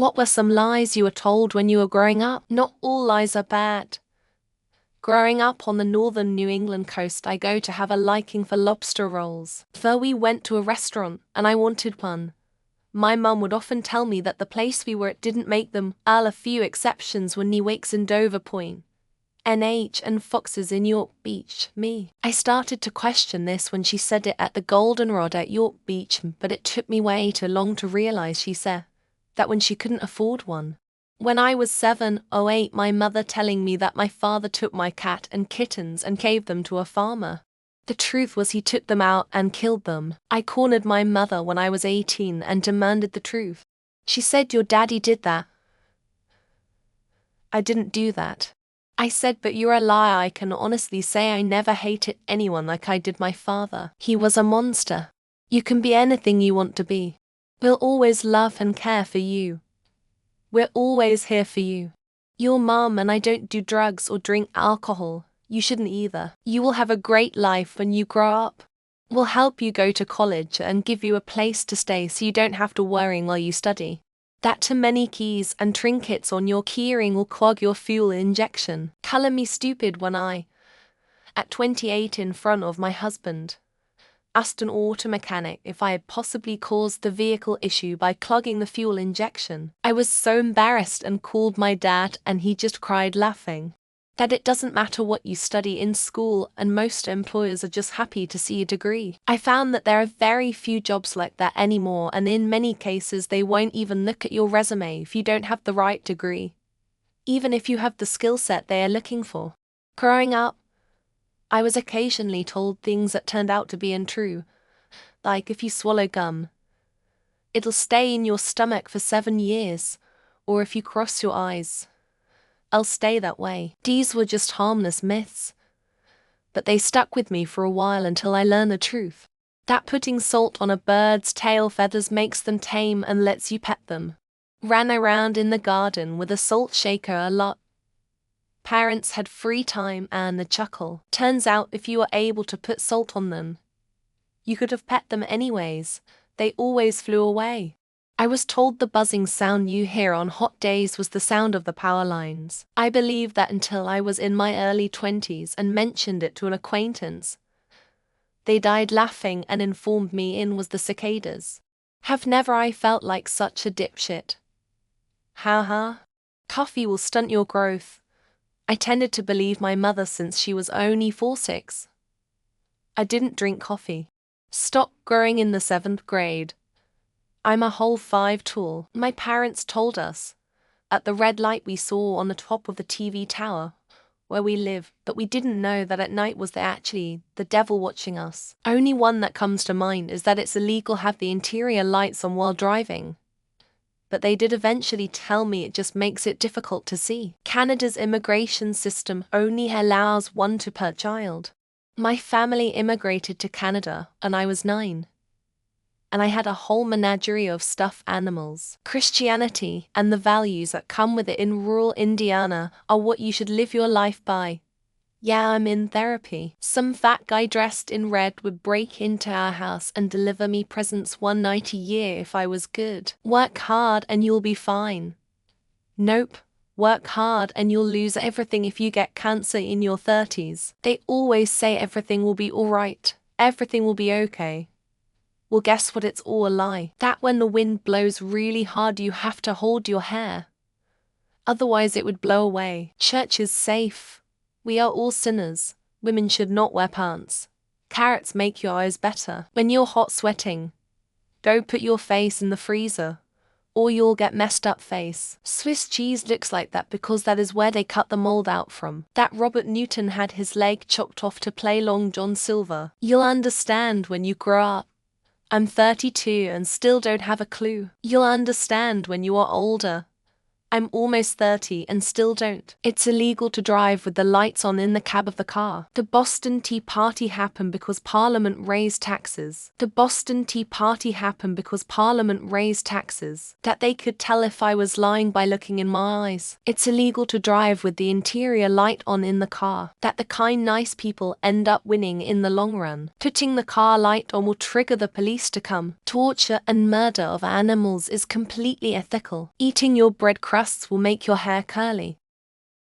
What were some lies you were told when you were growing up? Not all lies are bad. Growing up on the northern New England coast, I go to have a liking for lobster rolls. Though we went to a restaurant and I wanted one, my mum would often tell me that the place we were at didn't make them. A few exceptions were Newark's in Dover Point, NH and Fox's in York Beach. I started to question this when she said it at the Goldenrod at York Beach, but it took me way too long to realize she said that when she couldn't afford one. When I was 7 or 8, my mother telling me that my father took my cat and kittens and gave them to a farmer. The truth was he took them out and killed them. I cornered my mother when I was 18 and demanded the truth. She said, "Your daddy did that." I didn't do that. I said, "But you're a liar. I can honestly say I never hated anyone like I did my father. He was a monster. You can be anything you want to be. We'll always love and care for you. We're always here for you. Your mom and I don't do drugs or drink alcohol. You shouldn't either. You will have a great life when you grow up. We'll help you go to college and give you a place to stay so you don't have to worry while you study. That too many keys and trinkets on your keyring will clog your fuel injection. Color me stupid when I, at 28 in front of my husband, asked an auto mechanic if I had possibly caused the vehicle issue by clogging the fuel injection. I was so embarrassed and called my dad and he just cried laughing. That it doesn't matter what you study in school and most employers are just happy to see a degree. I found that there are very few jobs like that anymore, and in many cases they won't even look at your resume if you don't have the right degree, even if you have the skill set they are looking for. Growing up, I was occasionally told things that turned out to be untrue, like if you swallow gum, it'll stay in your stomach for 7 years, or if you cross your eyes, I'll stay that way. These were just harmless myths, but they stuck with me for a while until I learned the truth. That putting salt on a bird's tail feathers makes them tame and lets you pet them. Ran around in the garden with a salt shaker a lot. Parents had free time and the chuckle. Turns out if you were able to put salt on them, you could have pet them anyways. They always flew away. I was told the buzzing sound you hear on hot days was the sound of the power lines. I believed that until I was in my early 20s and mentioned it to an acquaintance. They died laughing and informed me it was the cicadas. Have never I felt like such a dipshit? Ha. Coffee will stunt your growth. I tended to believe my mother since she was only 4'6". I didn't drink coffee. Stopped growing in the 7th grade. I'm a whole 5 tall. My parents told us, at the red light we saw on the top of the TV tower, where we live, but we didn't know that at night was actually the devil watching us. Only one that comes to mind is that it's illegal to have the interior lights on while driving. But they did eventually tell me it just makes it difficult to see. Canada's immigration system only allows 1 per child. My family immigrated to Canada and I was 9. And I had a whole menagerie of stuffed animals. Christianity and the values that come with it in rural Indiana are what you should live your life by. Yeah, I'm in therapy. Some fat guy dressed in red would break into our house and deliver me presents one night a year if I was good. Work hard and you'll be fine. Nope. Work hard and you'll lose everything if you get cancer in your 30s. They always say everything will be alright. Everything will be okay. Well, guess what? It's all a lie. That when the wind blows really hard, you have to hold your hair. Otherwise, it would blow away. Church is safe. We are all sinners. Women should not wear pants. Carrots make your eyes better. When you're hot sweating, don't put your face in the freezer, or you'll get messed up face. Swiss cheese looks like that because that is where they cut the mold out from. That Robert Newton had his leg chopped off to play Long John Silver. You'll understand when you grow up. I'm 32 and still don't have a clue. You'll understand when you are older. I'm almost 30 and still don't. It's illegal to drive with the lights on in the cab of the car. The Boston Tea Party happened because Parliament raised taxes. The Boston Tea Party happened because Parliament raised taxes. That they could tell if I was lying by looking in my eyes. It's illegal to drive with the interior light on in the car. That the kind, nice people end up winning in the long run. Putting the car light on will trigger the police to come. Torture and murder of animals is completely ethical. Eating your bread crusts will make your hair curly.